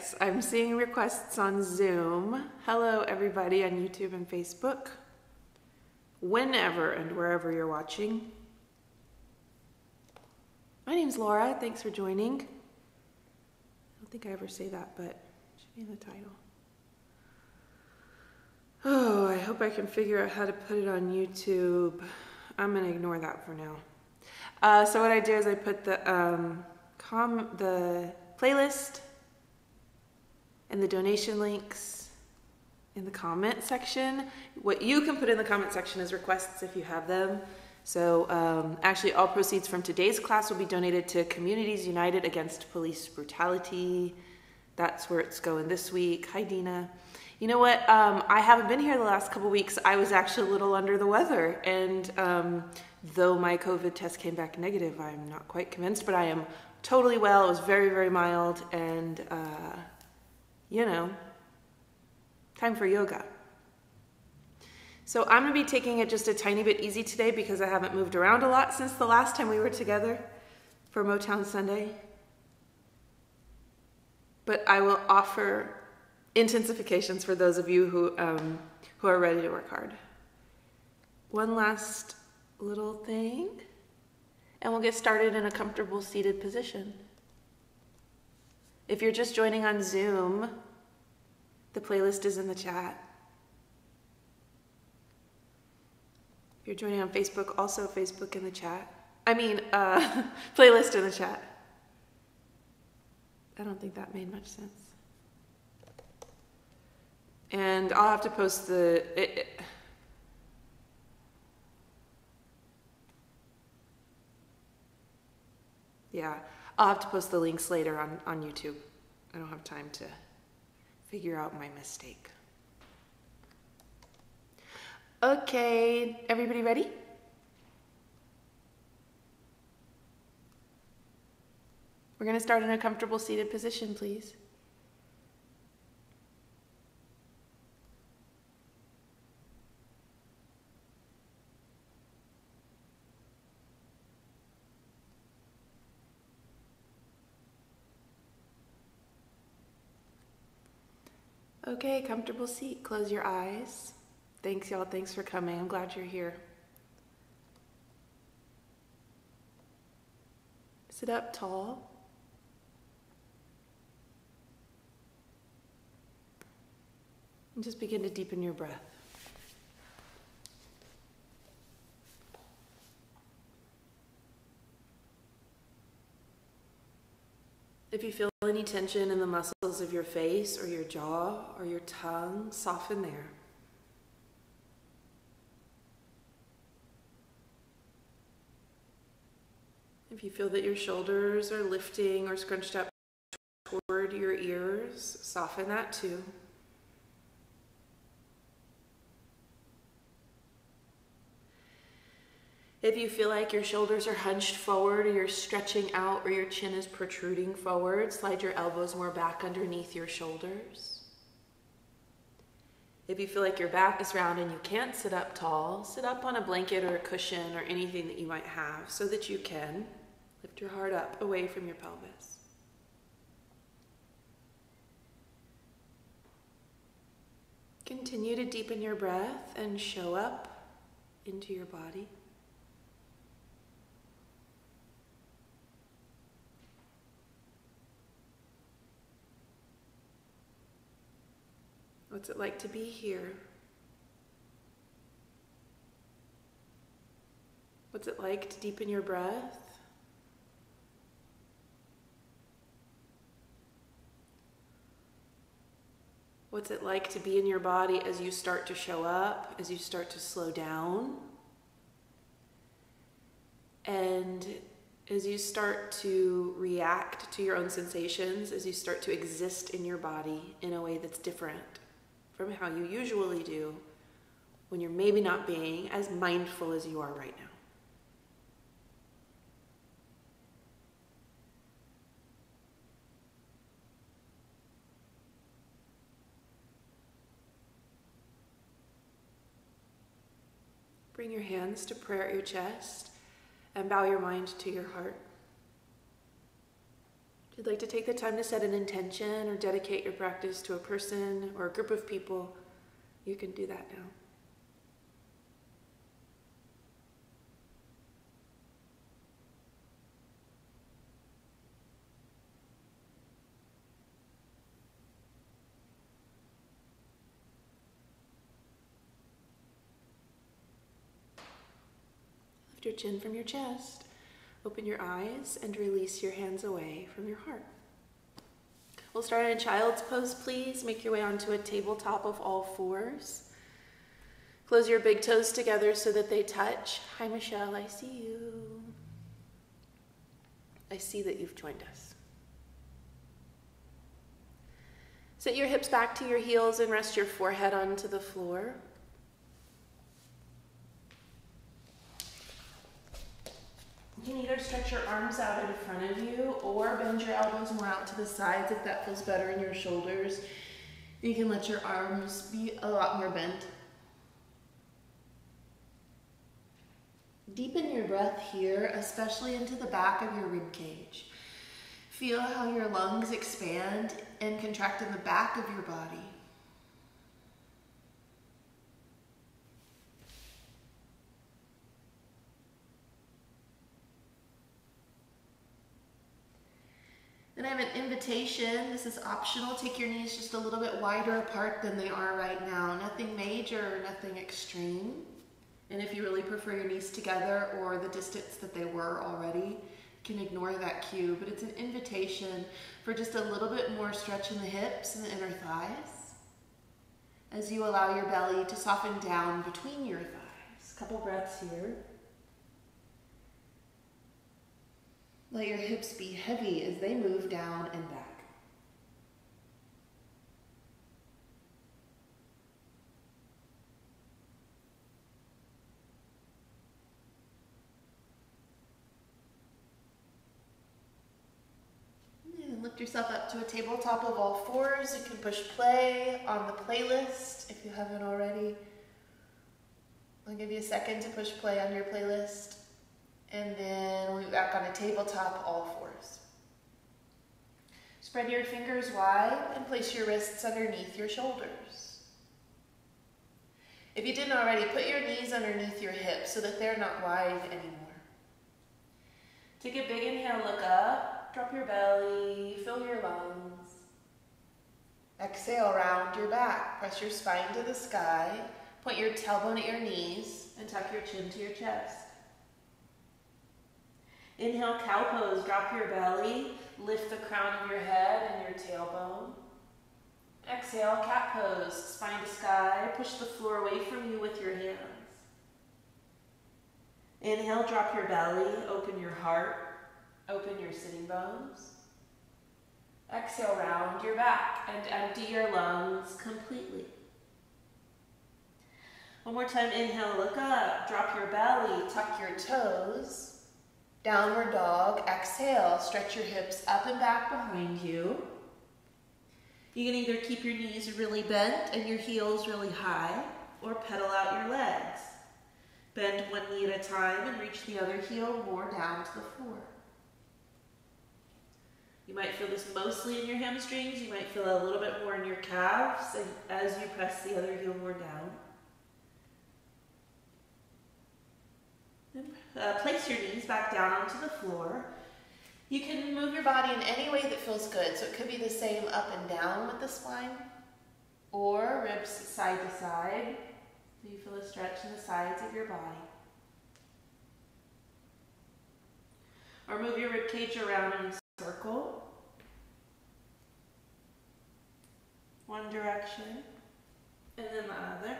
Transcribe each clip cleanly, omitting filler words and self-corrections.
Yes, I'm seeing requests on Zoom. Hello, everybody on YouTube and Facebook. Whenever and wherever you're watching. My name's Laura. Thanks for joining. I don't think I ever say that, but it should be in the title. Oh, I hope I can figure out how to put it on YouTube. I'm going to ignore that for now. So what I do is I put the playlist and the donation links in the comment section. What you can put in the comment section is requests if you have them. So actually all proceeds from today's class will be donated to Communities United Against Police Brutality. That's where it's going this week. Hi, Dina. You know what? I haven't been here the last couple weeks. I was actually a little under the weather, and though my COVID test came back negative, I'm not quite convinced, but I am totally well. It was very, very mild, and you know, time for yoga. So I'm going to be taking it just a tiny bit easy today because I haven't moved around a lot since the last time we were together for Motown Sunday. But I will offer intensifications for those of you who are ready to work hard. One last little thing, and we'll get started in a comfortable seated position. If you're just joining on Zoom, the playlist is in the chat. If you're joining on Facebook, also Facebook in the chat. Playlist in the chat. I don't think that made much sense. And I'll have to post I'll have to post the links later on YouTube. I don't have time to figure out my mistake. Okay, everybody ready? We're going to start in a comfortable seated position, please. Okay, comfortable seat. Close your eyes. Thanks, y'all. Thanks for coming. I'm glad you're here. Sit up tall. And just begin to deepen your breath. If you feel any tension in the muscles of your face or your jaw or your tongue, soften there. If you feel that your shoulders are lifting or scrunched up toward your ears, soften that too. If you feel like your shoulders are hunched forward or you're stretching out or your chin is protruding forward, slide your elbows more back underneath your shoulders. If you feel like your back is round and you can't sit up tall, sit up on a blanket or a cushion or anything that you might have so that you can lift your heart up away from your pelvis. Continue to deepen your breath and show up into your body. What's it like to be here? What's it like to deepen your breath? What's it like to be in your body as you start to show up, as you start to slow down? And as you start to react to your own sensations, as you start to exist in your body in a way that's different from how you usually do when you're maybe not being as mindful as you are right now. Bring your hands to prayer at your chest and bow your mind to your heart. If you'd like to take the time to set an intention or dedicate your practice to a person or a group of people, you can do that now. Lift your chin from your chest. Open your eyes and release your hands away from your heart. We'll start in child's pose, please. Make your way onto a tabletop of all fours. Close your big toes together so that they touch. Hi, Michelle, I see you. I see that you've joined us. Set your hips back to your heels and rest your forehead onto the floor. You can either stretch your arms out in front of you or bend your elbows more out to the sides if that feels better in your shoulders. You can let your arms be a lot more bent. Deepen your breath here, especially into the back of your rib cage. Feel how your lungs expand and contract in the back of your body. Then I have an invitation. This is optional. Take your knees just a little bit wider apart than they are right now. Nothing major, nothing extreme. And if you really prefer your knees together or the distance that they were already, you can ignore that cue. But it's an invitation for just a little bit more stretch in the hips and the inner thighs as you allow your belly to soften down between your thighs. Couple breaths here. Let your hips be heavy as they move down and back. And lift yourself up to a tabletop of all fours. You can push play on the playlist if you haven't already. I'll give you a second to push play on your playlist. And then we'll be back on a tabletop, all fours. Spread your fingers wide and place your wrists underneath your shoulders. If you didn't already, put your knees underneath your hips so that they're not wide anymore. Take a big inhale, look up, drop your belly, fill your lungs. Exhale, round your back, press your spine to the sky, point your tailbone at your knees, and tuck your chin to your chest. Inhale, cow pose, drop your belly, lift the crown of your head and your tailbone. Exhale, cat pose, spine to sky, push the floor away from you with your hands. Inhale, drop your belly, open your heart, open your sitting bones. Exhale, round your back and empty your lungs completely. One more time, inhale, look up, drop your belly, tuck your toes. Downward dog, exhale, stretch your hips up and back behind you. You can either keep your knees really bent and your heels really high, or pedal out your legs. Bend one knee at a time and reach the other heel more down to the floor. You might feel this mostly in your hamstrings. You might feel a little bit more in your calves as you press the other heel more down. Place your knees back down onto the floor. You can move your body in any way that feels good. So it could be the same up and down with the spine, or ribs side to side. So you feel a stretch in the sides of your body. Or move your rib cage around in a circle. One direction, and then the other.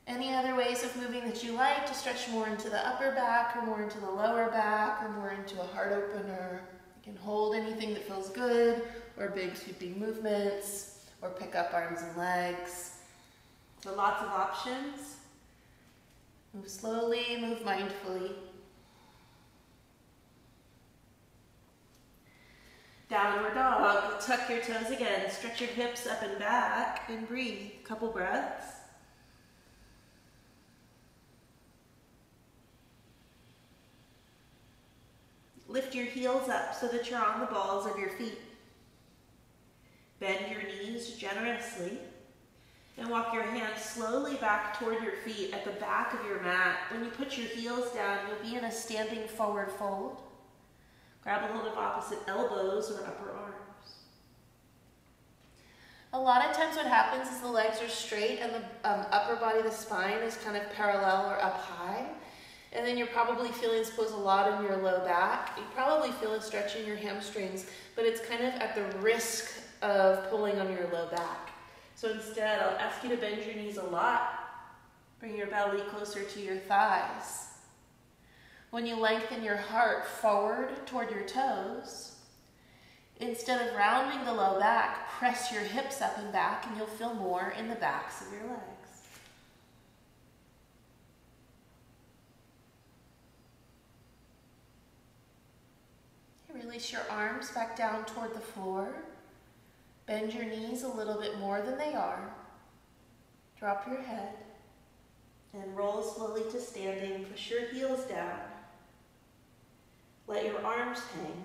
Any other ways of moving that you like to stretch more into the upper back or more into the lower back or more into a heart opener. You can hold anything that feels good, or big sweeping movements, or pick up arms and legs. So lots of options. Move slowly, move mindfully. Downward dog. Tuck your toes again. Stretch your hips up and back and breathe. Couple breaths. Lift your heels up so that you're on the balls of your feet. Bend your knees generously and walk your hands slowly back toward your feet at the back of your mat. When you put your heels down, you'll be in a standing forward fold. Grab a hold of opposite elbows or upper arms. A lot of times what happens is the legs are straight and the upper body, the spine, is kind of parallel or up high. And then you're probably feeling, suppose, a lot in your low back. You probably feel a stretch in your hamstrings, but it's kind of at the risk of pulling on your low back. So instead, I'll ask you to bend your knees a lot. Bring your belly closer to your thighs. When you lengthen your heart forward toward your toes, instead of rounding the low back, press your hips up and back, and you'll feel more in the backs of your legs. Release your arms back down toward the floor. Bend your knees a little bit more than they are. Drop your head and roll slowly to standing. Push your heels down. Let your arms hang.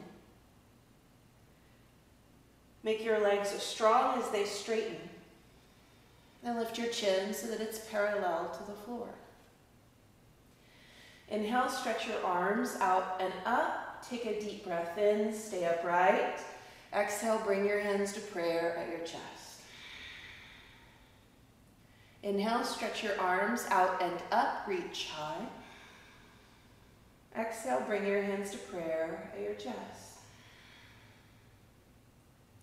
Make your legs as strong as they straighten. And lift your chin so that it's parallel to the floor. Inhale, stretch your arms out and up. Take a deep breath in, stay upright. Exhale, bring your hands to prayer at your chest. Inhale, stretch your arms out and up, reach high. Exhale, bring your hands to prayer at your chest.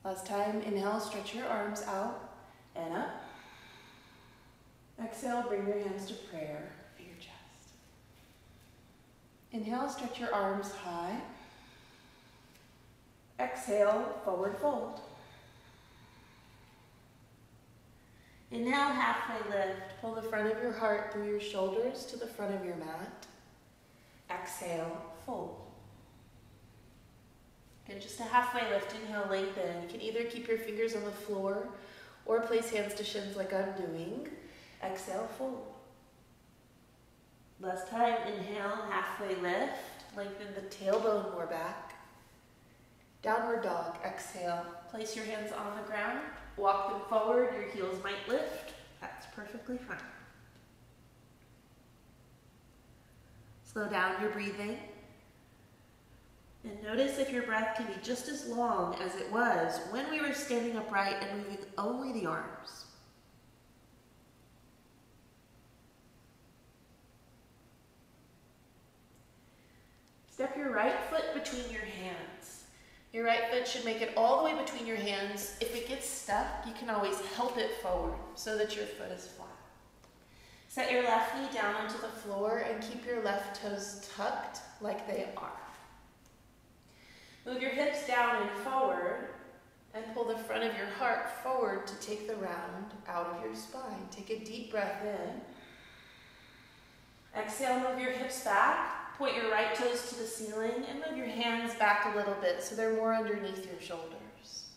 Last time, inhale, stretch your arms out and up. Exhale, bring your hands to prayer at your chest. Inhale, stretch your arms high. Exhale, forward fold. Inhale, halfway lift. Pull the front of your heart through your shoulders to the front of your mat. Exhale, fold. Again, just a halfway lift. Inhale, lengthen. You can either keep your fingers on the floor or place hands to shins like I'm doing. Exhale, fold. Last time, inhale, halfway lift. Lengthen the tailbone more back. Downward dog, exhale. Place your hands on the ground. Walk them forward. Your heels might lift. That's perfectly fine. Slow down your breathing. And notice if your breath can be just as long as it was when we were standing upright and moving only the arms. Step your right foot between your hands. Your right foot should make it all the way between your hands. If it gets stuck, you can always help it forward so that your foot is flat. Set your left knee down onto the floor and keep your left toes tucked like they are. Move your hips down and forward and pull the front of your heart forward to take the round out of your spine. Take a deep breath in. Exhale, move your hips back. Point your right toes to the ceiling and move your hands back a little bit so they're more underneath your shoulders.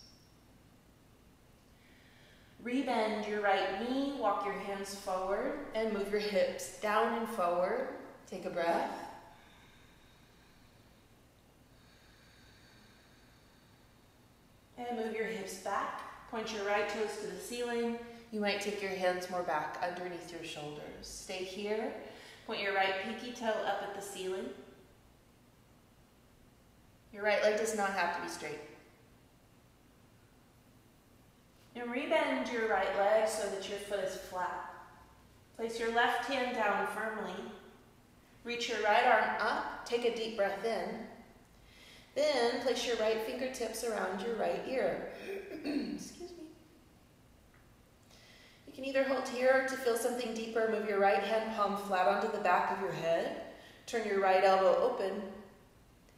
Rebend your right knee, walk your hands forward and move your hips down and forward. Take a breath. And move your hips back. Point your right toes to the ceiling. You might take your hands more back underneath your shoulders. Stay here. Point your right pinky toe up at the ceiling. Your right leg does not have to be straight. And rebend your right leg so that your foot is flat. Place your left hand down firmly. Reach your right arm up. Take a deep breath in. Then place your right fingertips around your right ear. Excuse me. You can either hold here to feel something deeper. Move your right hand palm flat onto the back of your head. Turn your right elbow open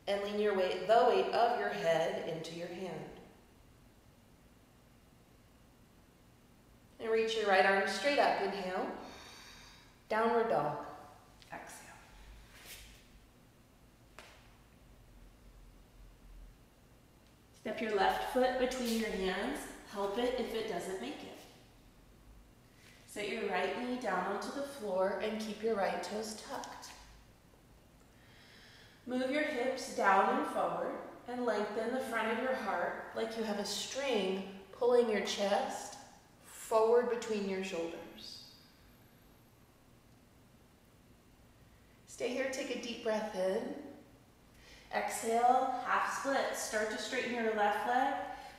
and lean the weight of your head into your hand. And reach your right arm straight up. Inhale. Downward dog. Exhale. Step your left foot between your hands. Help it if it doesn't make it. Set your right knee down onto the floor and keep your right toes tucked. Move your hips down and forward and lengthen the front of your heart like you have a string pulling your chest forward between your shoulders. Stay here, take a deep breath in. Exhale, half split. Start to straighten your left leg.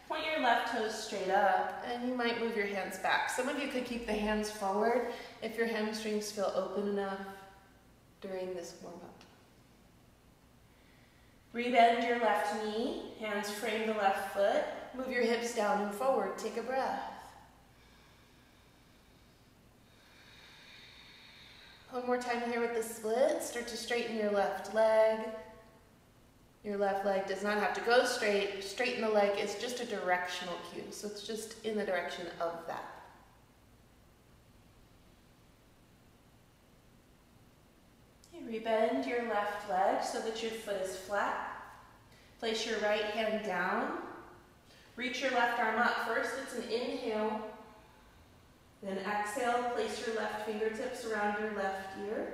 Point your left toes straight up, and you might move your hands back. Some of you could keep the hands forward if your hamstrings feel open enough during this warm-up. Rebend your left knee, hands frame the left foot. Move your hips down and forward. Take a breath. One more time here with the split. Start to straighten your left leg. Your left leg does not have to go straight. Straighten the leg is just a directional cue, so it's just in the direction of that. Rebend your left leg so that your foot is flat. Place your right hand down. Reach your left arm up. First, it's an inhale. Then exhale, place your left fingertips around your left ear.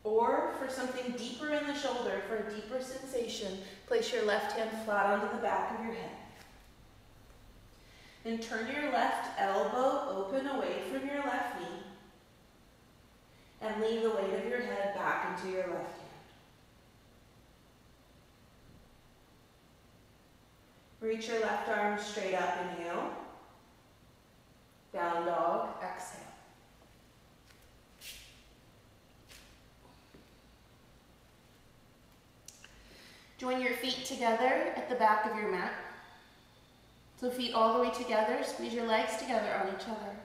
Or for something deeper in the shoulder, for a deeper sensation, place your left hand flat onto the back of your head. And turn your left elbow open away from your left knee. And lean the weight of your head back into your left hand. Reach your left arm straight up, inhale. Down dog, exhale. Join your feet together at the back of your mat. So feet all the way together, squeeze your legs together on each other.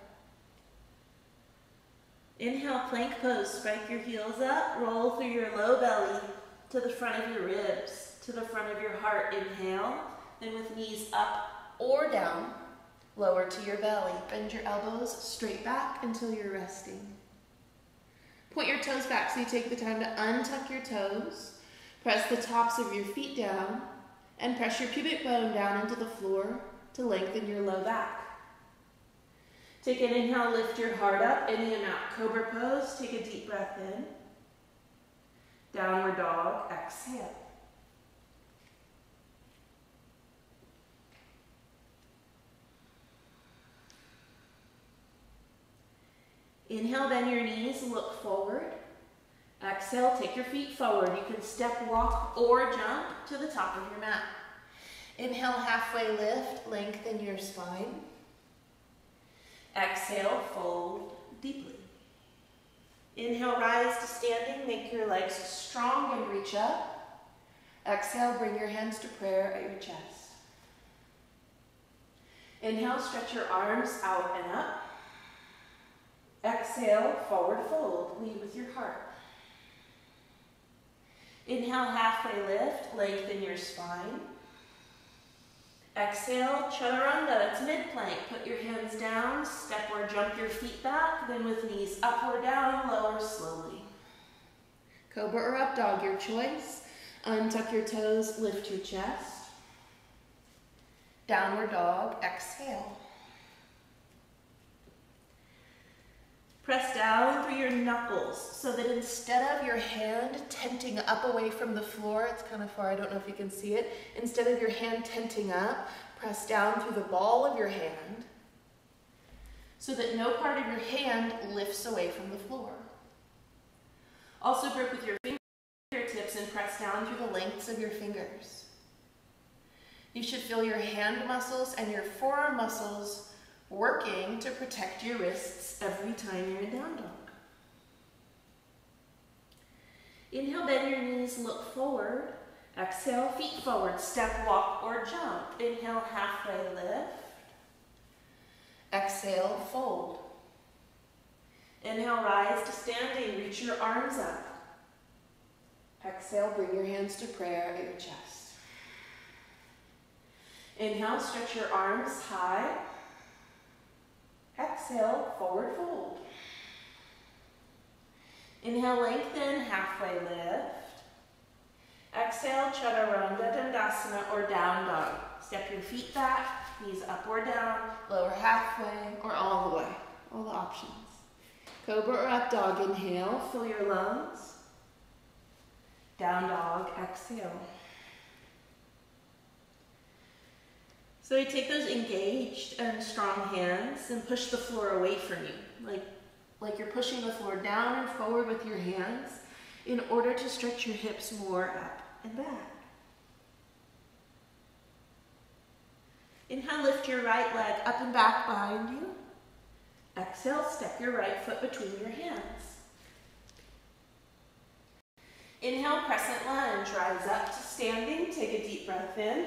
Inhale, plank pose. Spike your heels up, roll through your low belly to the front of your ribs, to the front of your heart. Inhale, then with knees up or down, lower to your belly. Bend your elbows straight back until you're resting. Point your toes back so you take the time to untuck your toes. Press the tops of your feet down and press your pubic bone down into the floor to lengthen your low back. Take an inhale, lift your heart up, any amount. Cobra pose, take a deep breath in. Downward dog, exhale. Inhale, bend your knees, look forward. Exhale, take your feet forward. You can step, walk, or jump to the top of your mat. Inhale, halfway lift, lengthen your spine. Exhale, fold deeply. Inhale, rise to standing. Make your legs strong and reach up. Exhale, bring your hands to prayer at your chest. Inhale, stretch your arms out and up. Exhale, forward fold. Lead with your heart. Inhale, halfway lift. Lengthen your spine. Exhale, chaturanga, that's mid-plank. Put your hands down, step or jump your feet back, then with knees up or down, lower slowly. Cobra or up dog, your choice. Untuck your toes, lift your chest. Downward dog, exhale. Press down through your knuckles so that instead of your hand tenting up away from the floor, it's kind of far, I don't know if you can see it, instead of your hand tenting up, press down through the ball of your hand so that no part of your hand lifts away from the floor. Also grip with your fingertips and press down through the lengths of your fingers. You should feel your hand muscles and your forearm muscles working to protect your wrists every time you're in down dog. Inhale, bend your knees, look forward. Exhale, feet forward, step, walk, or jump. Inhale, halfway lift. Exhale, fold. Inhale, rise to standing, reach your arms up. Exhale, bring your hands to prayer at your chest. Inhale, stretch your arms high. Exhale, forward fold. Inhale, lengthen, halfway lift. Exhale, chaturanga, dandasana, or down dog. Step your feet back, knees up or down, lower halfway, or all the way. All the options. Cobra or up dog, inhale, fill your lungs. Down dog, exhale. So you take those engaged and strong hands and push the floor away from you, like you're pushing the floor down and forward with your hands in order to stretch your hips more up and back. Inhale, lift your right leg up and back behind you. Exhale, step your right foot between your hands. Inhale, crescent lunge, rise up to standing, take a deep breath in.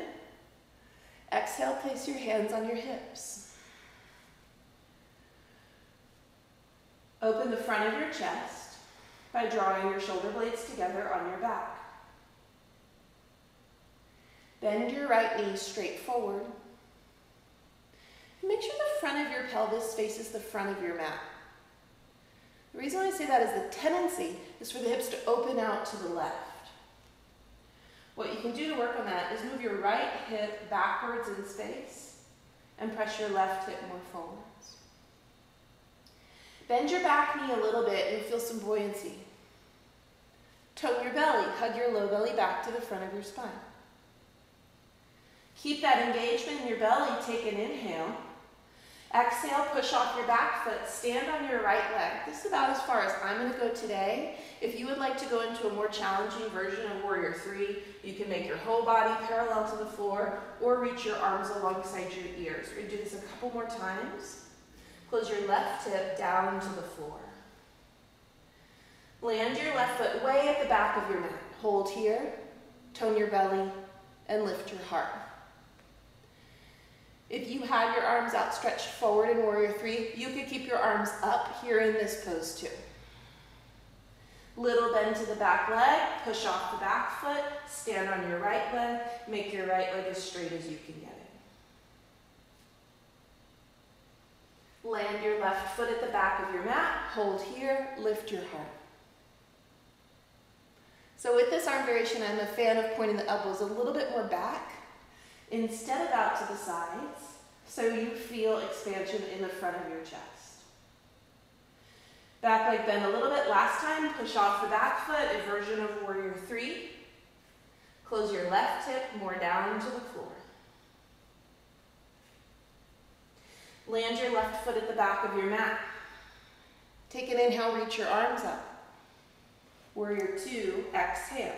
Exhale, place your hands on your hips. Open the front of your chest by drawing your shoulder blades together on your back. Bend your right knee straight forward. Make sure the front of your pelvis faces the front of your mat. The reason I say that is the tendency is for the hips to open out to the left. What you can do to work on that is move your right hip backwards in space and press your left hip more forwards. Bend your back knee a little bit and you'll feel some buoyancy. Tone your belly, hug your low belly back to the front of your spine. Keep that engagement in your belly, take an inhale. Exhale, push off your back foot, stand on your right leg. This is about as far as I'm going to go today. If you would like to go into a more challenging version of Warrior 3, you can make your whole body parallel to the floor or reach your arms alongside your ears. We're going to do this a couple more times. Close your left hip down to the floor. Land your left foot way at the back of your mat. Hold here, tone your belly, and lift your heart. If you had your arms outstretched forward in Warrior 3, you could keep your arms up here in this pose too. Little bend to the back leg, push off the back foot, stand on your right leg, make your right leg as straight as you can get it. Land your left foot at the back of your mat, hold here, lift your heart. So with this arm variation, I'm a fan of pointing the elbows a little bit more back instead of out to the sides, so you feel expansion in the front of your chest. Back leg bend a little bit. Last time, push off the back foot, a version of Warrior 3. Close your left hip more down to the floor. Land your left foot at the back of your mat. Take an inhale, reach your arms up. Warrior 2, exhale.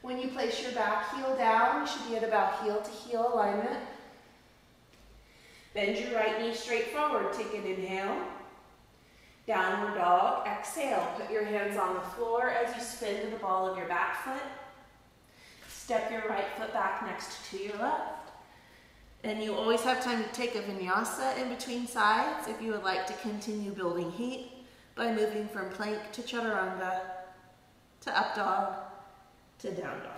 When you place your back heel down, you should be at about heel to heel alignment. Bend your right knee straight forward. Take an inhale. Downward dog. Exhale. Put your hands on the floor as you spin to the ball of your back foot. Step your right foot back next to your left. And you always have time to take a vinyasa in between sides if you would like to continue building heat by moving from plank to chaturanga to up dog to down dog.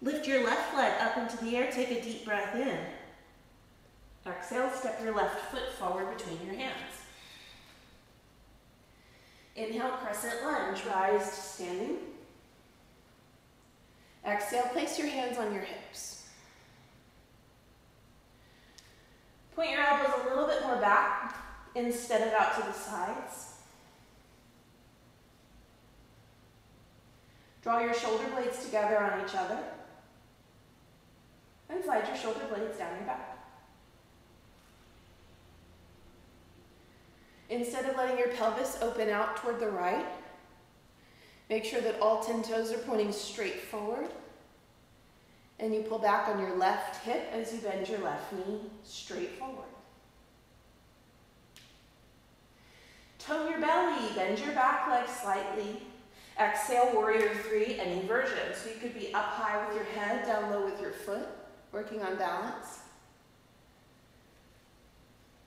Lift your left leg up into the air, take a deep breath in. Exhale, step your left foot forward between your hands. Inhale, crescent lunge, rise to standing. Exhale, place your hands on your hips. Point your elbows a little bit more back instead of out to the sides. Draw your shoulder blades together on each other. And slide your shoulder blades down your back. Instead of letting your pelvis open out toward the right, make sure that all 10 toes are pointing straight forward. And you pull back on your left hip as you bend your left knee straight forward. Tone your belly, bend your back leg slightly. Exhale, Warrior 3, any version. So you could be up high with your head, down low with your foot, working on balance.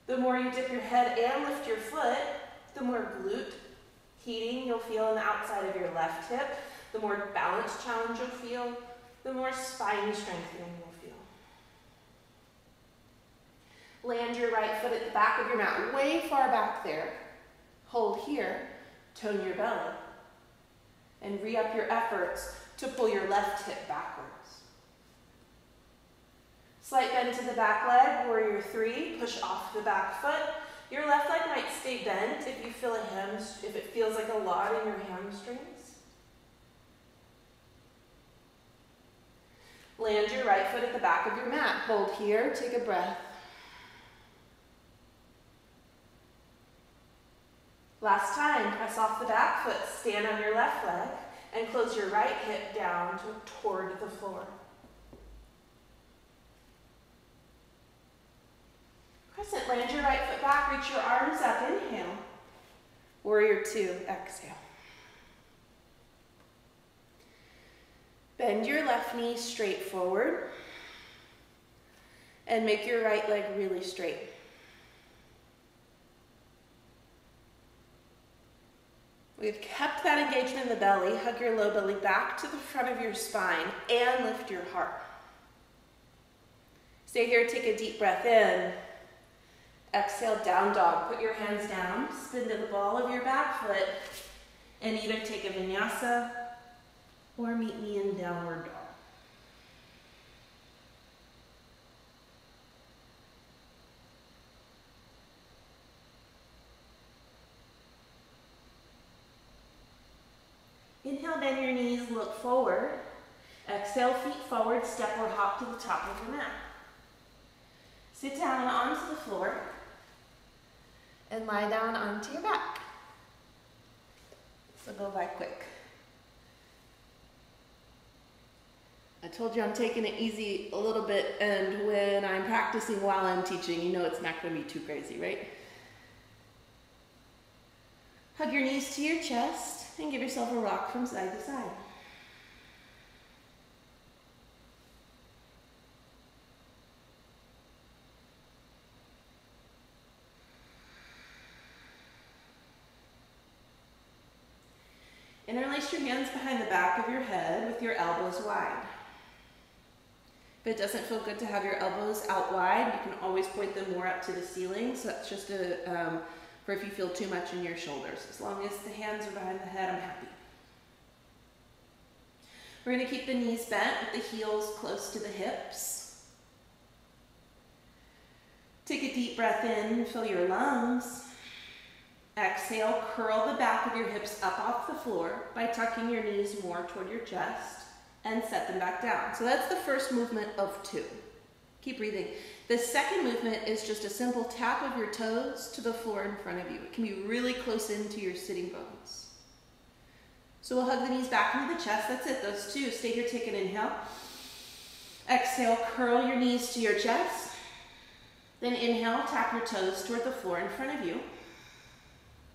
The more you dip your head and lift your foot, the more glute heating you'll feel on the outside of your left hip, the more balance challenge you'll feel, the more spine strengthening you'll feel. Land your right foot at the back of your mat, way far back there. Hold here, tone your belly. And re-up your efforts to pull your left hip backwards. Slight bend to the back leg, Warrior 3, push off the back foot. Your left leg might stay bent if you feel if it feels like a lot in your hamstrings. Land your right foot at the back of your mat. Hold here, take a breath. Last time, press off the back foot, stand on your left leg, and close your right hip down toward the floor. Crescent, land your right foot back, reach your arms up, inhale. Warrior two, exhale. Bend your left knee straight forward and make your right leg really straight. We've kept that engagement in the belly. Hug your low belly back to the front of your spine and lift your heart. Stay here, take a deep breath in. Exhale, down dog. Put your hands down, spin to the ball of your back foot, and either take a vinyasa or meet me in downward dog. Inhale, bend your knees, look forward. Exhale, feet forward, step or hop to the top of your mat. Sit down onto the floor and lie down onto your back. So go by quick. I told you I'm taking it easy a little bit, and when I'm practicing while I'm teaching, you know it's not going to be too crazy, right? Hug your knees to your chest and give yourself a rock from side to side. Interlace your hands behind the back of your head with your elbows wide. If it doesn't feel good to have your elbows out wide, you can always point them more up to the ceiling. So that's just for if you feel too much in your shoulders. As long as the hands are behind the head, I'm happy. We're going to keep the knees bent with the heels close to the hips. Take a deep breath in, fill your lungs. Exhale, curl the back of your hips up off the floor by tucking your knees more toward your chest and set them back down. So that's the first movement of two. Keep breathing. The second movement is just a simple tap of your toes to the floor in front of you. It can be really close into your sitting bones. So we'll hug the knees back into the chest. That's it, those two. Stay here, take an inhale. Exhale, curl your knees to your chest. Then inhale, tap your toes toward the floor in front of you.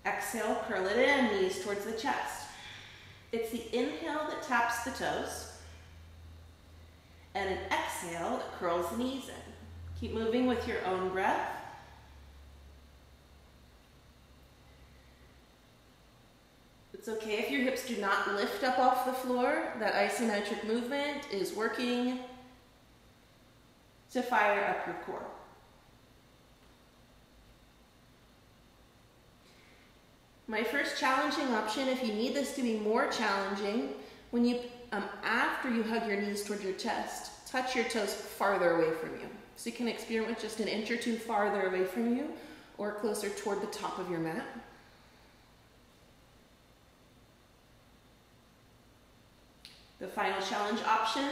Exhale, curl it in, knees towards the chest. It's the inhale that taps the toes, and an exhale that curls the knees in. Keep moving with your own breath. It's okay if your hips do not lift up off the floor. That isometric movement is working to fire up your core. My first challenging option, if you need this to be more challenging, when you, after you hug your knees toward your chest, touch your toes farther away from you. So you can experiment with just an inch or two farther away from you or closer toward the top of your mat. The final challenge option,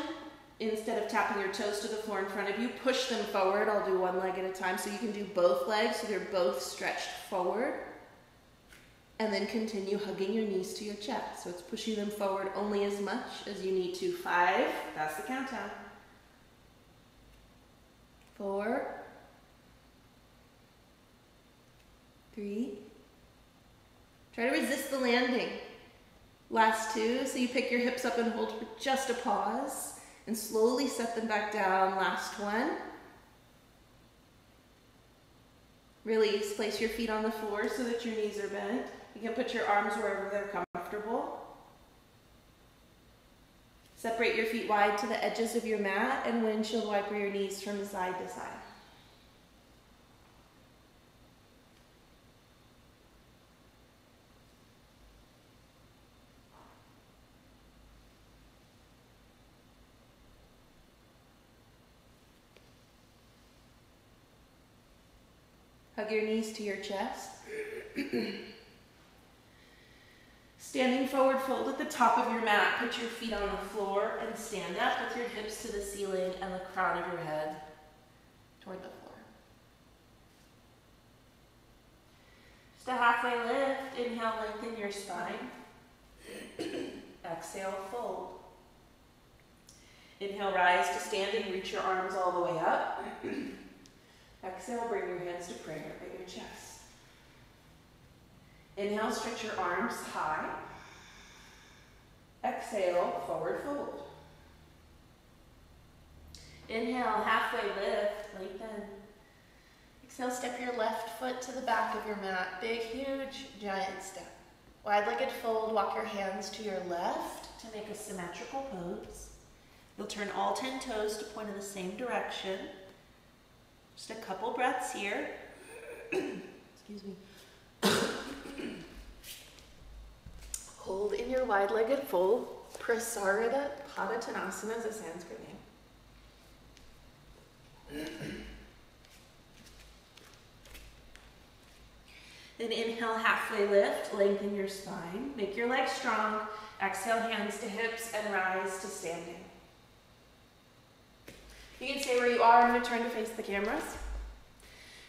instead of tapping your toes to the floor in front of you, push them forward. I'll do one leg at a time so you can do both legs so they're both stretched forward. And then continue hugging your knees to your chest. So it's pushing them forward only as much as you need to. 5, that's the countdown. 4, 3. Try to resist the landing. Last 2, so you pick your hips up and hold for just a pause and slowly set them back down. Last 1. Release, place your feet on the floor so that your knees are bent. You can put your arms wherever they're comfortable. Separate your feet wide to the edges of your mat and windshield wiper your knees from side to side. Hug your knees to your chest. Standing forward fold at the top of your mat, put your feet on the floor and stand up with your hips to the ceiling and the crown of your head toward the floor. Just a halfway lift. Inhale, lengthen your spine. Exhale, fold. Inhale, rise to standing, reach your arms all the way up. Exhale, bring your hands to prayer at your chest. Inhale, stretch your arms high. Exhale, forward fold. Inhale, halfway lift, lengthen. Exhale, step your left foot to the back of your mat. Big, huge, giant step. Wide-legged fold, walk your hands to your left to make a symmetrical pose. You'll turn all 10 toes to point in the same direction. Just a couple breaths here. Excuse me. Hold in your wide-legged fold. Prasarita Padottanasana is a Sanskrit name. Then inhale, halfway lift, lengthen your spine. Make your legs strong. Exhale, hands to hips and rise to standing. You can stay where you are. I'm going to turn to face the cameras.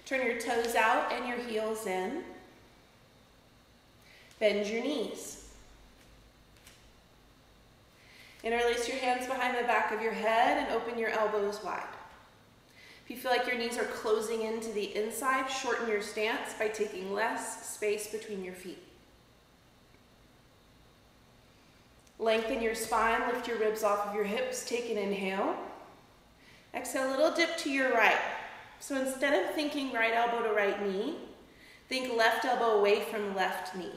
Turn your toes out and your heels in. Bend your knees. Interlace your hands behind the back of your head and open your elbows wide. If you feel like your knees are closing into the inside, shorten your stance by taking less space between your feet. Lengthen your spine, lift your ribs off of your hips, take an inhale. Exhale, a little dip to your right. So instead of thinking right elbow to right knee, think left elbow away from left knee.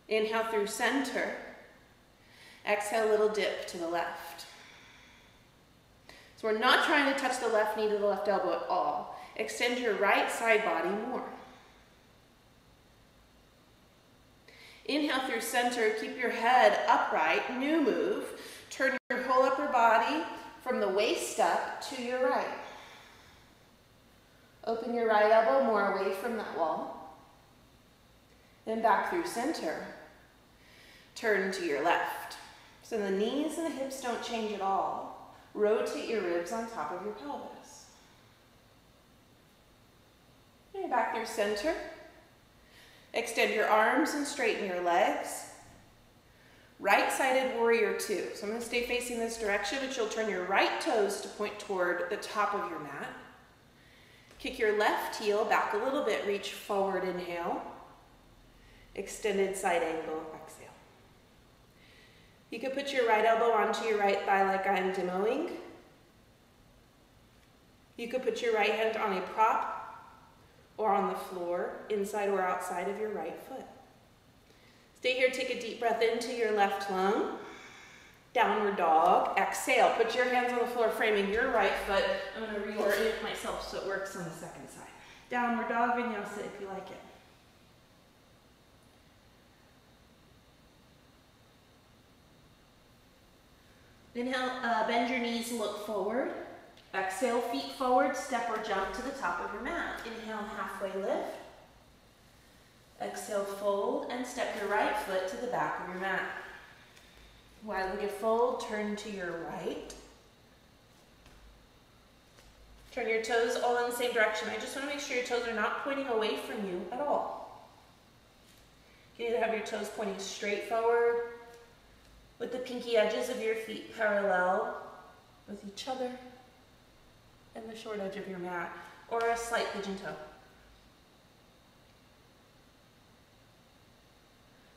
Inhale through center. Exhale, a little dip to the left. So we're not trying to touch the left knee to the left elbow at all. Extend your right side body more. Inhale through center, keep your head upright, new move. Turn your whole upper body from the waist up to your right. Open your right elbow more away from that wall. Then back through center. Turn to your left. So the knees and the hips don't change at all. Rotate your ribs on top of your pelvis. And back through center. Extend your arms and straighten your legs. Right-sided warrior two. So I'm going to stay facing this direction, but you'll turn your right toes to point toward the top of your mat. Kick your left heel back a little bit. Reach forward, inhale. Extended side angle, exhale. You could put your right elbow onto your right thigh like I'm demoing. You could put your right hand on a prop or on the floor, inside or outside of your right foot. Stay here, take a deep breath into your left lung. Downward dog, exhale. Put your hands on the floor, framing your right foot. I'm going to reorient myself so it works on the second side. Downward dog, vinyasa if you like it. Inhale, bend your knees, look forward. Exhale, feet forward, step or jump to the top of your mat. Inhale, halfway lift. Exhale, fold, and step your right foot to the back of your mat. Wide-legged fold, turn to your right. Turn your toes all in the same direction. I just want to make sure your toes are not pointing away from you at all. You can either have your toes pointing straight forward, with the pinky edges of your feet parallel with each other and the short edge of your mat, or a slight pigeon toe.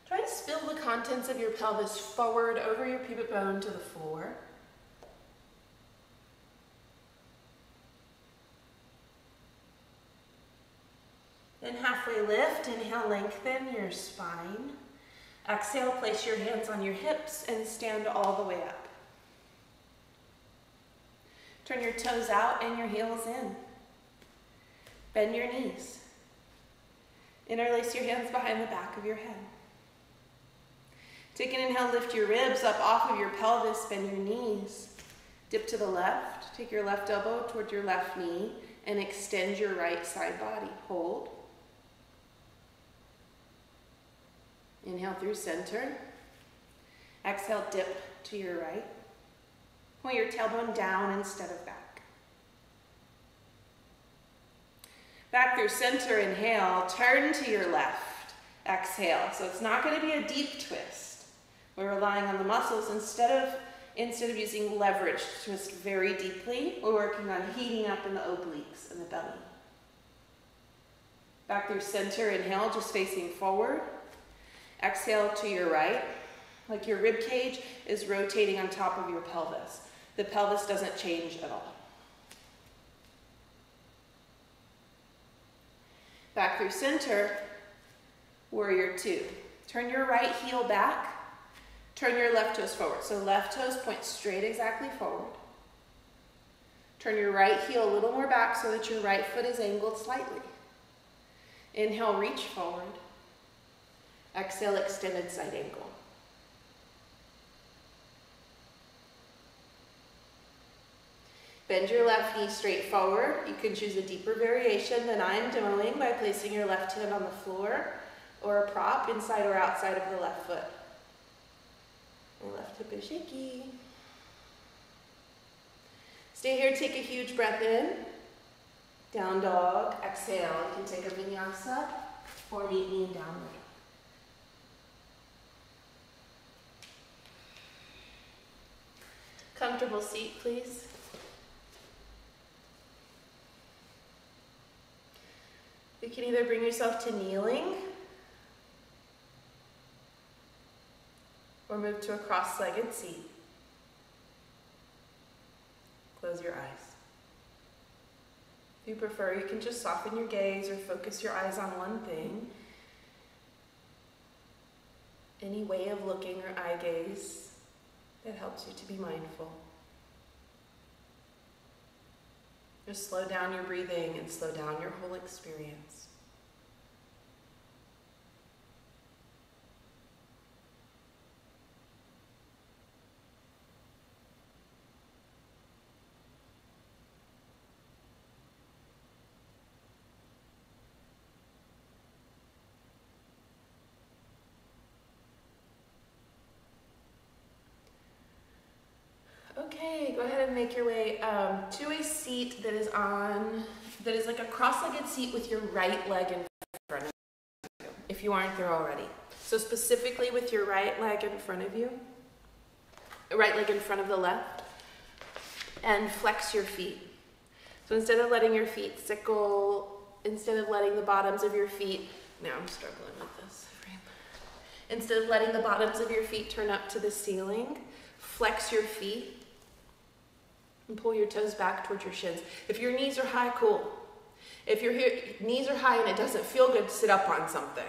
Try to spill the contents of your pelvis forward over your pubic bone to the floor. Then halfway lift, inhale, lengthen your spine. Exhale, place your hands on your hips and stand all the way up. Turn your toes out and your heels in. Bend your knees. Interlace your hands behind the back of your head. Take an inhale, lift your ribs up off of your pelvis, bend your knees. Dip to the left, take your left elbow toward your left knee, and extend your right side body. Hold. Inhale through center. Exhale, dip to your right. Point your tailbone down instead of back. Back through center, inhale, turn to your left. Exhale. So it's not going to be a deep twist. We're relying on the muscles. Instead of using leverage to twist very deeply, we're working on heating up in the obliques and the belly. Back through center, inhale, just facing forward. Exhale to your right, like your rib cage is rotating on top of your pelvis. The pelvis doesn't change at all. Back through center, warrior two. Turn your right heel back, turn your left toes forward. So left toes point straight exactly forward. Turn your right heel a little more back so that your right foot is angled slightly. Inhale, reach forward. Exhale, extended side ankle. Bend your left knee straight forward. You can choose a deeper variation than I'm doing by placing your left hand on the floor or a prop inside or outside of the left foot. My left hip is shaky. Stay here, take a huge breath in. Down dog, exhale. You can take a vinyasa or meet me in downward. Comfortable seat, please. You can either bring yourself to kneeling or move to a cross-legged seat. Close your eyes. If you prefer, you can just soften your gaze or focus your eyes on one thing. Any way of looking or eye gaze that helps you to be mindful. Just slow down your breathing and slow down your whole experience. Okay, go ahead and make your way to a seat that is like a cross-legged seat with your right leg in front of you, if you aren't there already. So specifically with your right leg in front of you, right leg in front of the left, and flex your feet. So instead of letting your feet sickle, instead of letting the bottoms of your feet, now I'm struggling with this frame. Instead of letting the bottoms of your feet turn up to the ceiling, flex your feet and pull your toes back towards your shins. If your knees are high, cool. If your knees are high and it doesn't feel good, sit up on something.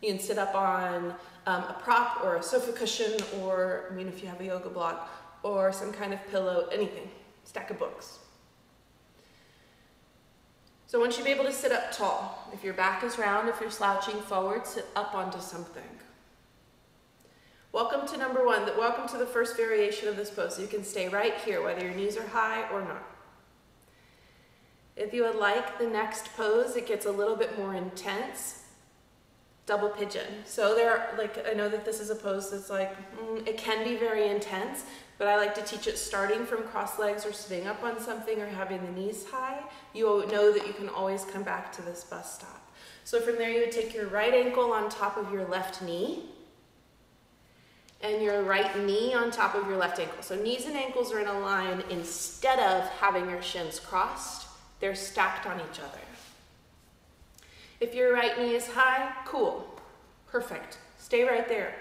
You can sit up on a prop or a sofa cushion, or if you have a yoga block, or some kind of pillow, anything, stack of books. So once you be able to sit up tall, if your back is round, if you're slouching forward, sit up onto something. Welcome to number one. Welcome to the first variation of this pose. So you can stay right here, whether your knees are high or not. If you would like the next pose, it gets a little bit more intense. Double pigeon. So I know that this is a pose that's it can be very intense, but I like to teach it starting from cross legs or sitting up on something or having the knees high. You will know that you can always come back to this bus stop. So from there, you would take your right ankle on top of your left knee, and your right knee on top of your left ankle. So knees and ankles are in a line. Instead of having your shins crossed, they're stacked on each other. If your right knee is high, cool, perfect, stay right there.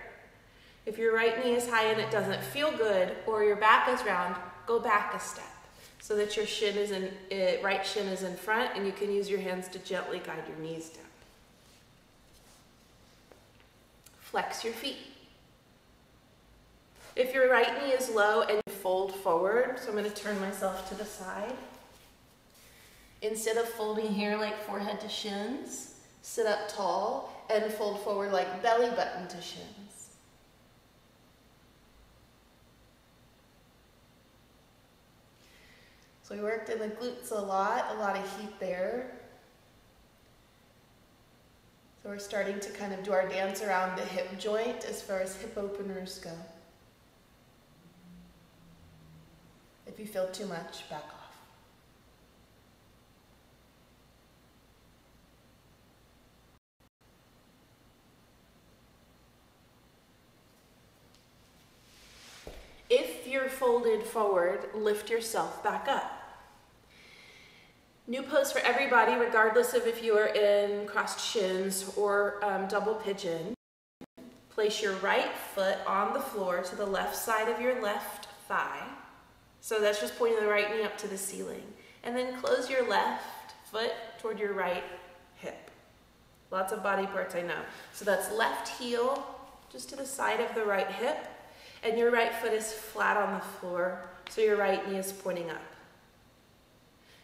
If your right knee is high and it doesn't feel good, or your back is round, go back a step so that your right shin is in front, and you can use your hands to gently guide your knees down. Flex your feet. If your right knee is low and you fold forward, so I'm going to turn myself to the side. Instead of folding here like forehead to shins, sit up tall and fold forward like belly button to shins. So we worked in the glutes a lot of heat there. So we're starting to kind of do our dance around the hip joint as far as hip openers go. If you feel too much, back off. If you're folded forward, lift yourself back up. New pose for everybody, regardless of if you are in crossed shins or double pigeon. Place your right foot on the floor to the left side of your left thigh. So that's just pointing the right knee up to the ceiling. And then close your left foot toward your right hip. Lots of body parts, I know. So that's left heel just to the side of the right hip. And your right foot is flat on the floor, so your right knee is pointing up.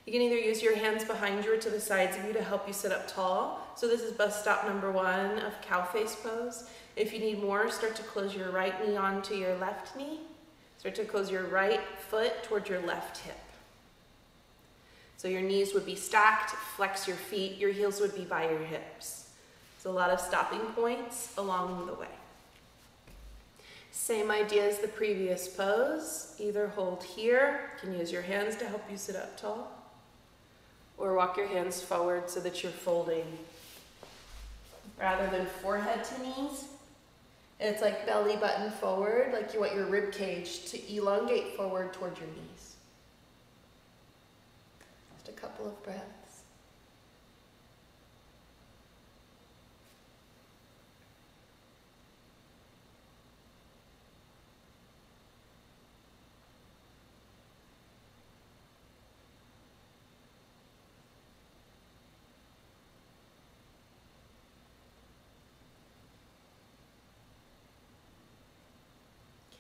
You can either use your hands behind you or to the sides of you to help you sit up tall. So this is bus stop number 1 of cow face pose. If you need more, start to close your right knee onto your left knee. Start to close your right foot towards your left hip. So your knees would be stacked, flex your feet, your heels would be by your hips. So a lot of stopping points along the way. Same idea as the previous pose. Either hold here, you can use your hands to help you sit up tall, or walk your hands forward so that you're folding rather than forehead to knees. It's like belly button forward, like you want your rib cage to elongate forward towards your knees. Just a couple of breaths.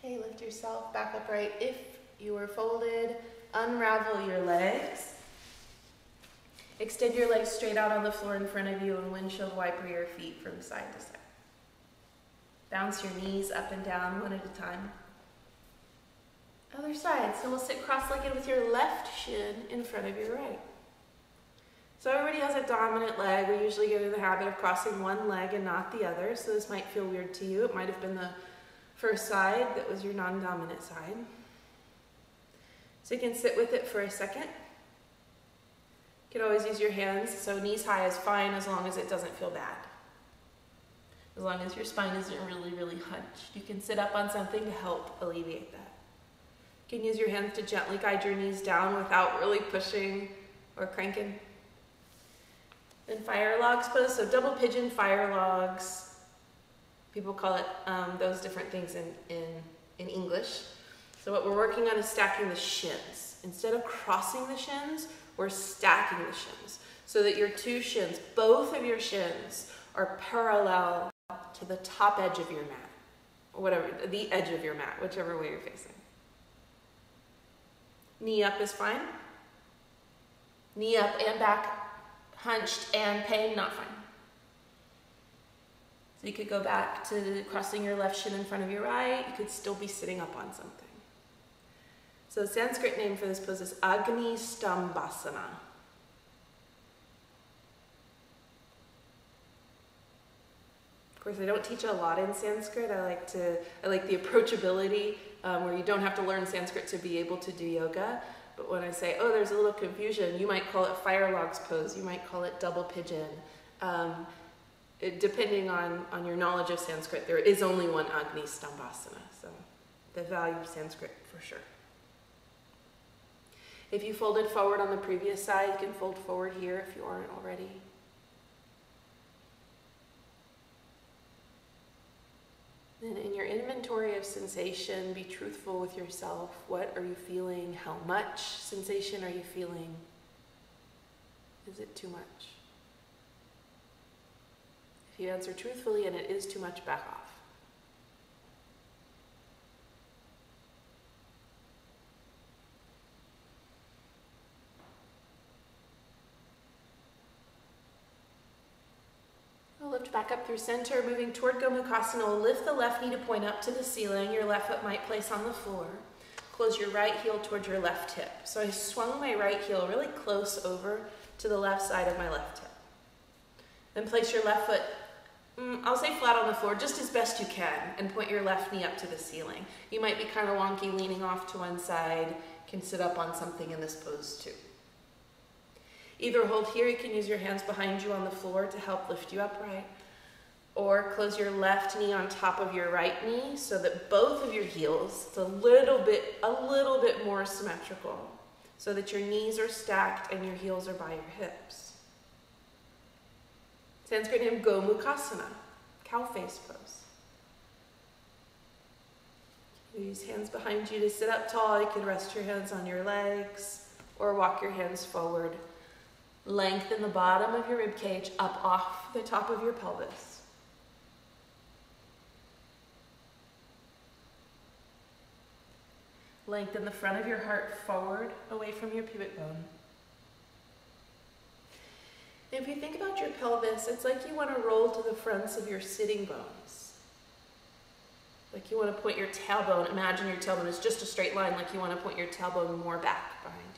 Okay, lift yourself back upright. If you are folded, unravel your legs. Extend your legs straight out on the floor in front of you and windshield wiper your feet from side to side. Bounce your knees up and down one at a time. Other side. So we'll sit cross-legged with your left shin in front of your right. So everybody has a dominant leg. We usually get in the habit of crossing one leg and not the other. So this might feel weird to you. It might have been the first side that was your non-dominant side. So you can sit with it for a second. You can always use your hands, so knees high is fine as long as it doesn't feel bad. As long as your spine isn't really hunched. You can sit up on something to help alleviate that. You can use your hands to gently guide your knees down without really pushing or cranking. Then fire logs pose, so double pigeon fire logs. People call it those different things in English. So what we're working on is stacking the shins. Instead of crossing the shins, we're stacking the shins so that your two shins, both of your shins, are parallel to the top edge of your mat, or whatever, the edge of your mat, whichever way you're facing. Knee up is fine. Knee up and back, hunched and pain, not fine. So you could go back to crossing your left shin in front of your right. You could still be sitting up on something. So the Sanskrit name for this pose is Agni Stambhasana. Of course, I don't teach a lot in Sanskrit. I like the approachability where you don't have to learn Sanskrit to be able to do yoga. But when I say, oh, there's a little confusion, you might call it fire logs pose. You might call it double pigeon. Depending on your knowledge of Sanskrit, there is only one Agni Stambhasana. So the value of Sanskrit for sure. If you folded forward on the previous side, you can fold forward here if you aren't already. Then in your inventory of sensation, be truthful with yourself. What are you feeling? How much sensation are you feeling? Is it too much? If you answer truthfully and it is too much, back off. Lift back up through center, moving toward Gomukhasana. Lift the left knee to point up to the ceiling. Your left foot might place on the floor. close your right heel towards your left hip. So I swung my right heel really close over to the left side of my left hip. Then place your left foot, I'll say flat on the floor, just as best you can, and point your left knee up to the ceiling. You might be kind of wonky leaning off to one side, can sit up on something in this pose too. Either hold here, you can use your hands behind you on the floor to help lift you upright, or close your left knee on top of your right knee so that both of your heels, it's a little bit more symmetrical, so that your knees are stacked and your heels are by your hips. Sanskrit name Gomukhasana, cow face pose. You use hands behind you to sit up tall. You can rest your hands on your legs or walk your hands forward. Lengthen the bottom of your rib cage up off the top of your pelvis. Lengthen the front of your heart forward, away from your pubic bone. If you think about your pelvis, it's like you want to roll to the fronts of your sitting bones. Like you want to point your tailbone, imagine your tailbone is just a straight line, like you want to point your tailbone more back behind you.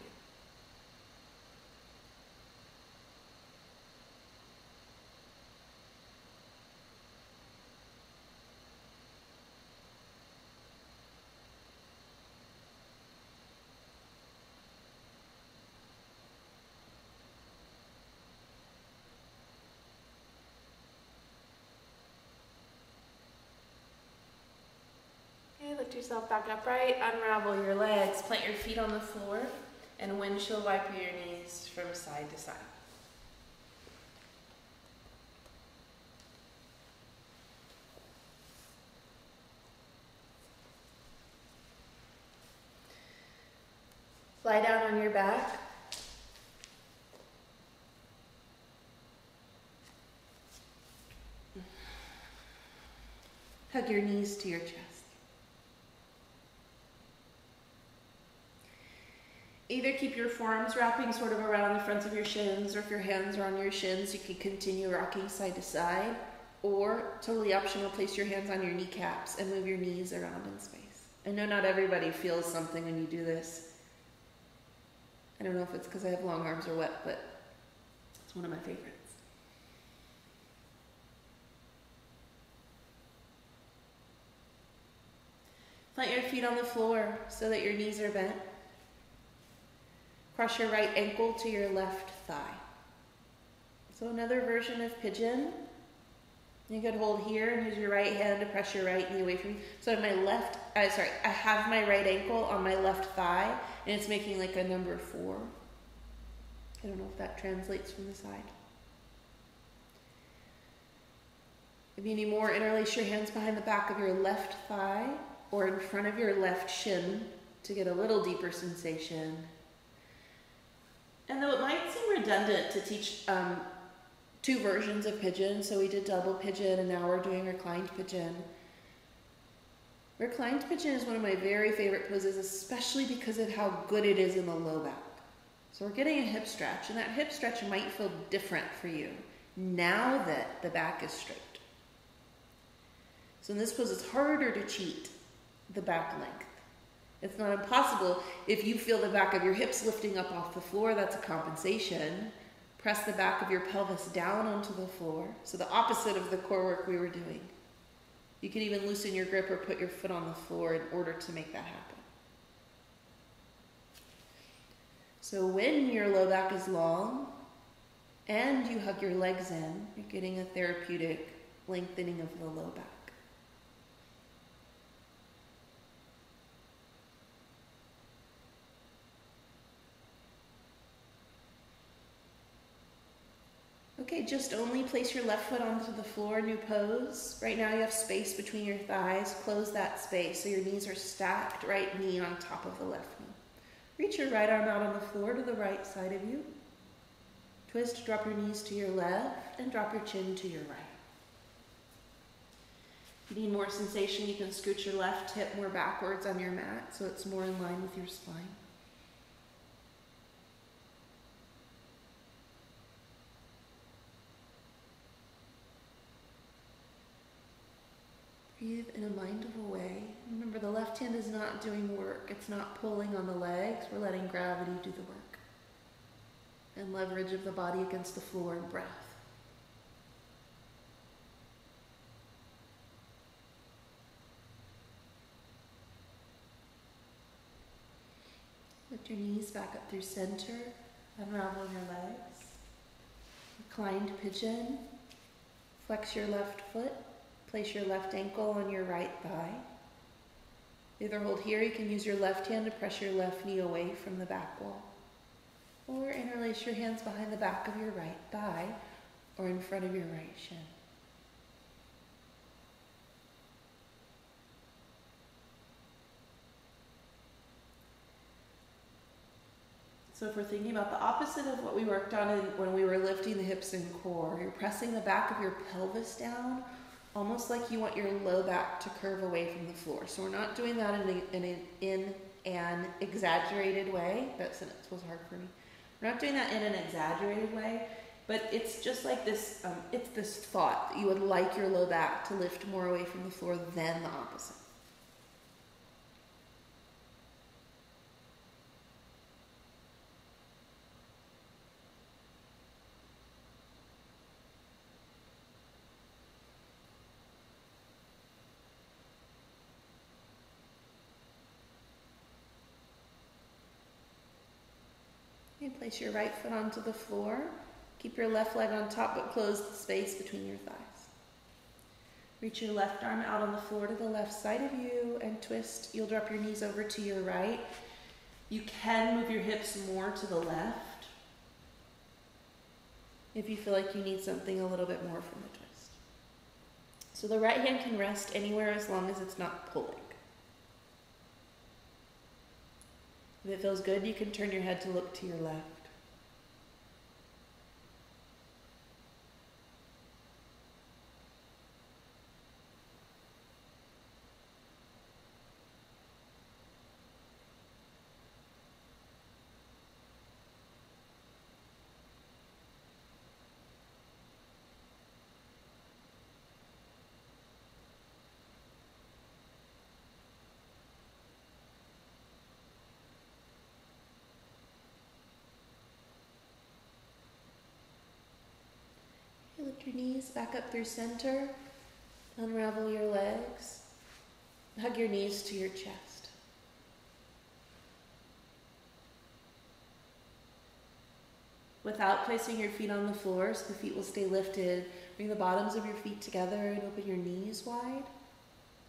Lift yourself back upright, unravel your legs, plant your feet on the floor, and windshield wiper your knees from side to side. Lie down on your back. Hug your knees to your chest. Either keep your forearms wrapping sort of around the fronts of your shins, or if your hands are on your shins, you can continue rocking side to side, or, totally optional, place your hands on your kneecaps and move your knees around in space. I know not everybody feels something when you do this. I don't know if it's because I have long arms or what, but it's one of my favorites. Plant your feet on the floor so that your knees are bent. Cross your right ankle to your left thigh. So another version of pigeon. You could hold here and use your right hand to press your right knee away from you. So I have my right ankle on my left thigh, and it's making like a number 4. I don't know if that translates from the side. If you need more, interlace your hands behind the back of your left thigh or in front of your left shin to get a little deeper sensation. And though it might seem redundant to teach 2 versions of pigeon, so we did double pigeon and now we're doing reclined pigeon. Reclined pigeon is one of my very favorite poses, especially because of how good it is in the low back. So we're getting a hip stretch, and that hip stretch might feel different for you now that the back is straight. So in this pose, it's harder to cheat the back length. It's not impossible. If you feel the back of your hips lifting up off the floor, that's a compensation. Press the back of your pelvis down onto the floor. So the opposite of the core work we were doing. You can even loosen your grip or put your foot on the floor in order to make that happen. So when your low back is long and you hug your legs in, you're getting a therapeutic lengthening of the low back. Okay, just only place your left foot onto the floor, new pose. Right now you have space between your thighs. Close that space so your knees are stacked, right knee on top of the left knee. Reach your right arm out on the floor to the right side of you. Twist, drop your knees to your left, and drop your chin to your right. If you need more sensation, you can scoot your left hip more backwards on your mat so it's more in line with your spine. Breathe in in a mindful way. Remember, the left hand is not doing work. It's not pulling on the legs. We're letting gravity do the work. And leverage of the body against the floor and breath. Lift your knees back up through center. Unravel your legs. Reclined pigeon. Flex your left foot. Place your left ankle on your right thigh. Either hold here, you can use your left hand to press your left knee away from the back wall. Or interlace your hands behind the back of your right thigh or in front of your right shin. So if we're thinking about the opposite of what we worked on when we were lifting the hips and core, you're pressing the back of your pelvis down, almost like you want your low back to curve away from the floor. So we're not doing that in an exaggerated way. That sentence was hard for me. We're not doing that in an exaggerated way, but it's just like this, it's this thought that you would like your low back to lift more away from the floor than the opposite. And place your right foot onto the floor. Keep your left leg on top, but close the space between your thighs. Reach your left arm out on the floor to the left side of you and twist. You'll drop your knees over to your right. You can move your hips more to the left if you feel like you need something a little bit more from the twist. So the right hand can rest anywhere as long as it's not pulling. If it feels good, you can turn your head to look to your left. Lift your knees back up through center. Unravel your legs. Hug your knees to your chest. Without placing your feet on the floor, so the feet will stay lifted, bring the bottoms of your feet together and open your knees wide.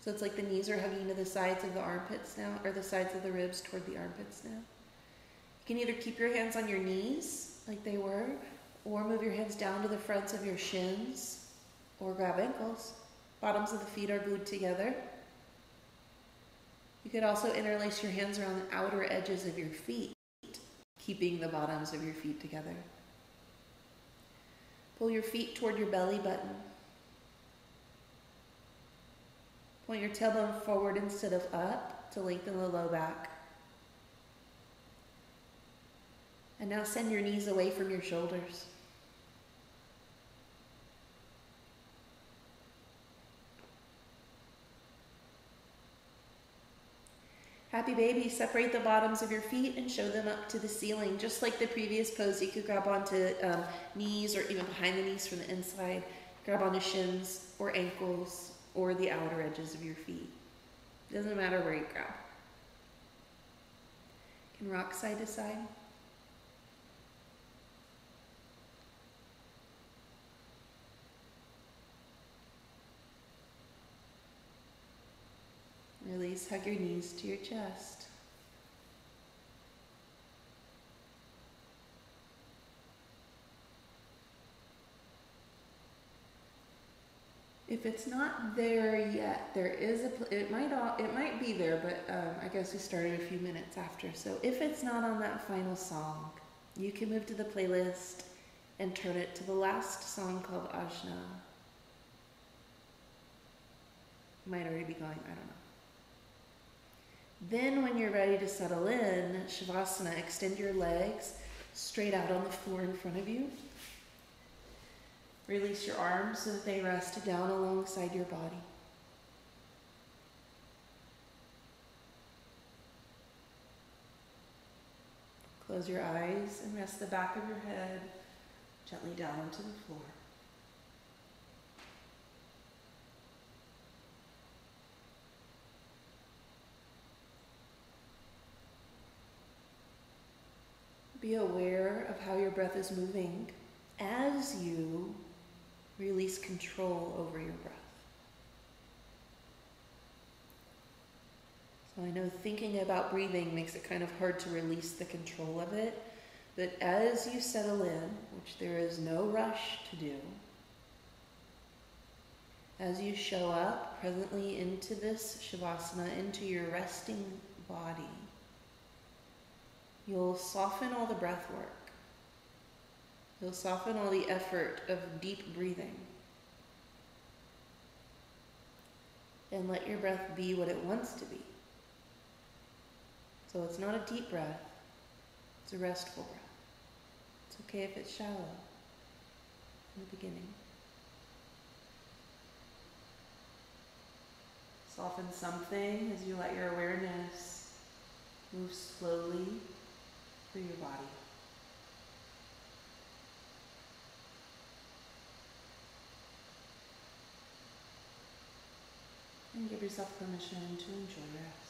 So it's like the knees are hugging to the sides of the armpits now, or the sides of the ribs toward the armpits now. You can either keep your hands on your knees, like they were, or move your hands down to the fronts of your shins, or grab ankles. Bottoms of the feet are glued together. You could also interlace your hands around the outer edges of your feet, keeping the bottoms of your feet together. Pull your feet toward your belly button. Point your tailbone forward instead of up to lengthen the low back. And now send your knees away from your shoulders. Happy baby, separate the bottoms of your feet and show them up to the ceiling. Just like the previous pose, you could grab onto knees or even behind the knees from the inside. Grab onto shins or ankles or the outer edges of your feet. Doesn't matter where you grab. You can rock side to side. Release, hug your knees to your chest. If it's not there yet, there is it might be there, but I guess we started a few minutes after. So if it's not on that final song, you can move to the playlist and turn it to the last song called Ajna. Might already be going, I don't know. Then when you're ready to settle in, Shavasana, extend your legs straight out on the floor in front of you. Release your arms so that they rest down alongside your body. Close your eyes and rest the back of your head gently down onto the floor. Be aware of how your breath is moving as you release control over your breath. So I know thinking about breathing makes it kind of hard to release the control of it, but as you settle in, which there is no rush to do, as you show up presently into this Shavasana, into your resting body, you'll soften all the breath work. You'll soften all the effort of deep breathing. And let your breath be what it wants to be. So it's not a deep breath, it's a restful breath. It's okay if it's shallow in the beginning. Soften something as you let your awareness move slowly through your body. And give yourself permission to enjoy rest.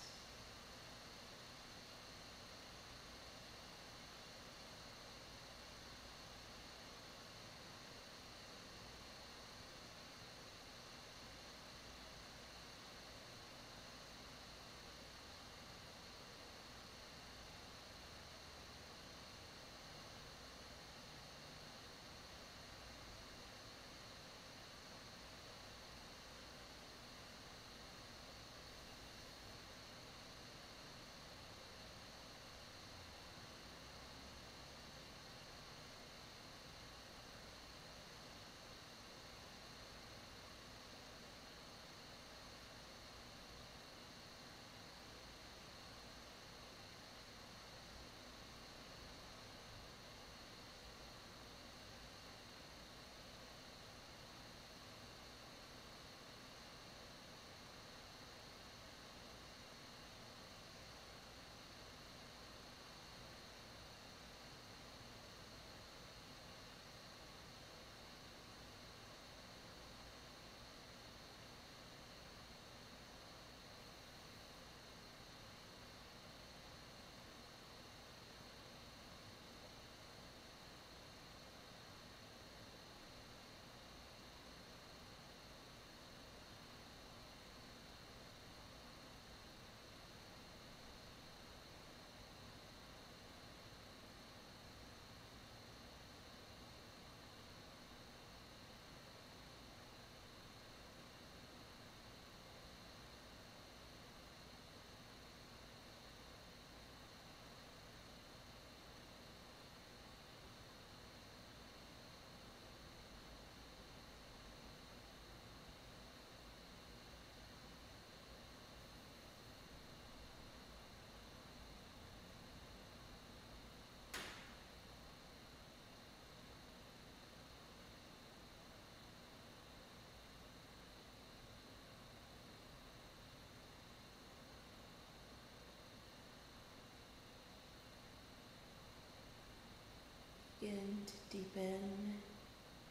Begin to deepen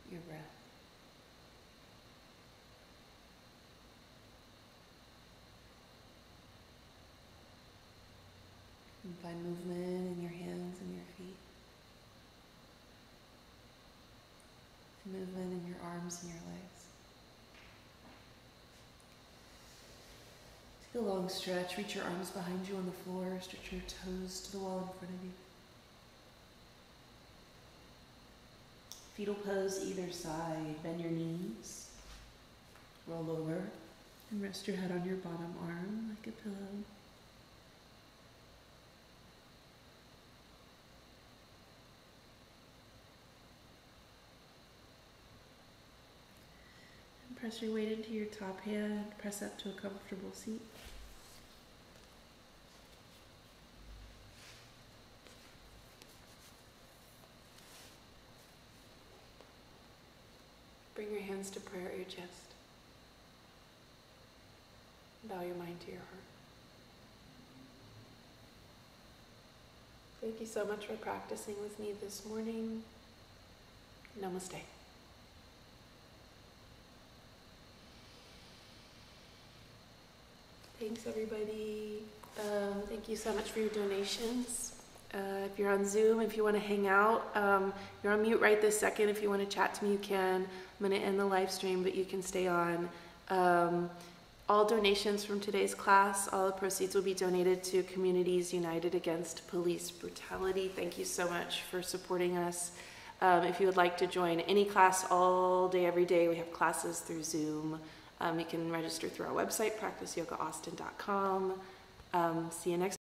your breath. And find movement in your hands and your feet. And movement in your arms and your legs. Take a long stretch. Reach your arms behind you on the floor. Stretch your toes to the wall in front of you. Fetal pose either side. Bend your knees. Roll over and rest your head on your bottom arm like a pillow. And press your weight into your top hand. Press up to a comfortable seat. Bring your hands to prayer at your chest. Bow your mind to your heart. Thank you so much for practicing with me this morning. Namaste. Thanks, everybody. Thank you so much for your donations. If you're on Zoom, if you want to hang out, you're on mute right this second. If you want to chat to me, you can. I'm going to end the live stream, but you can stay on. All donations from today's class, all the proceeds will be donated to Communities United Against Police Brutality. Thank you so much for supporting us. If you would like to join any class all day, every day, we have classes through Zoom. You can register through our website, practiceyogaAustin.com. See you next